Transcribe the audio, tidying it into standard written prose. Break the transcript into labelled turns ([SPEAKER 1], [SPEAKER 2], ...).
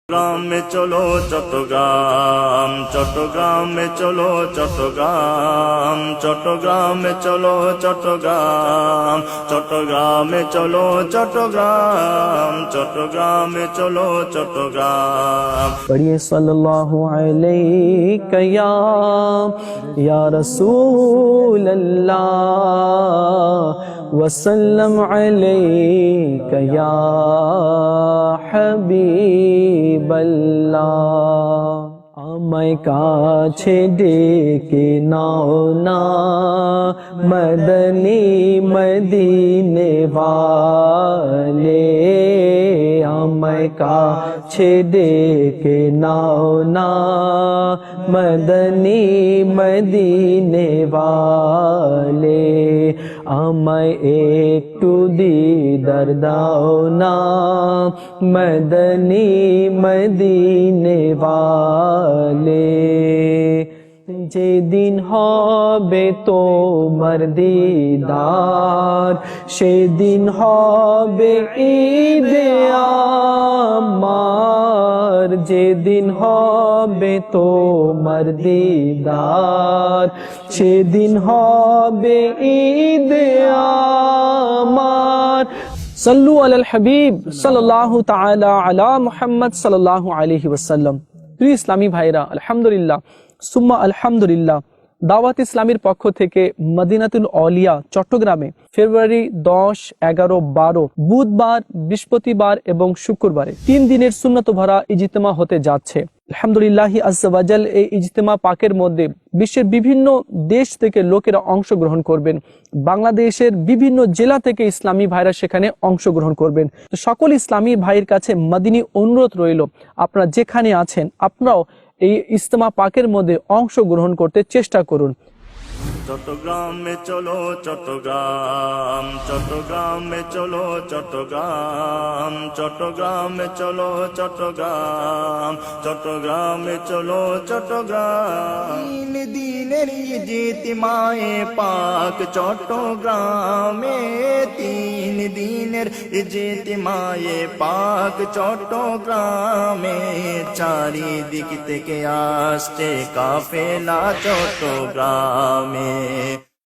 [SPEAKER 1] চট্টগ্রামে চলো চট্টগ্রাম, চট্টগ্রামে চলো চট্টগ্রাম, চট্টগ্রামে চলো চট্টগ্রাম, চট্টগ্রামে চলো চট্টগ্রাম, চট্টগ্রামে চলো চট্টগ্রাম।
[SPEAKER 2] पढ़िए सल्लल्लाहु अलैहि या रसूल अल्लाह वसल्लम अलैका या हबीब अल्लाह। আমায় কাছে ডেকে নাও না মদনী মদিনে वाले, আমায় কাছে ডেকে নাও না মদনী মদিনে वाले, আমায় একটু দিদার দাও না মদনী মদিনে वाले। যেদিন হবে তোমার দিদার সেদিন হবে ঈদে আমার, যেদিন হবে তোমার দিদার সেদিন হবে ঈদে আমার। सल्लु अलल हबीब सल्लल्लाहु ताला अला मुहम्मद सल्लल्लाहु अलैहि वसल्लम। প্রিয় ইসলামী ভাইরা, আলহামদুলিল্লাহ সুম্মা আলহামদুলিল্লাহ, দাওয়াত ইসলামীর পক্ষ থেকে মদিনাতুল আউলিয়া চট্টগ্রামে ফেব্রুয়ারি 10, 11, 12 বুধবার, বৃহস্পতিবার এবং শুক্রবারে 3 দিনের সুন্নত ভরা ইজতিমা হতে যাচ্ছে। আলহামদুলিল্লাহ আজ্জা ওয়া জাল। এই ইজতিমা পাকের মধ্যে বিশ্বের বিভিন্ন দেশ থেকে লোকেরা অংশগ্রহণ করবেন, বাংলাদেশের বিভিন্ন জেলা থেকে ইসলামী ভাইরা সেখানে অংশগ্রহণ করবেন। তো সকল ইসলামী ভাইয়ের কাছে মাদিনী অনুরোধ রইল, আপনারা যেখানে আছেন আপনারাও এই ইজতিমা পাকের মধ্যে অংশগ্রহণ করতে চেষ্টা করুন।
[SPEAKER 1] চট্টগ্রামে চলো চট্টগ্রাম, চট্টগ্রামে চলো চট্টগ্রাম, চট্টগ্রামে চলো চট্টগ্রাম, চট্টগ্রামে চলো চট্টগ্রাম। দিনের ইজতিমায়ে পাক চট্টগ্রামে, 3 দিনের ইজতিমায়ে পাক চট্টগ্রামে, চারিদিক থেকে আসছে কাফেলা চট্টগ্রামে।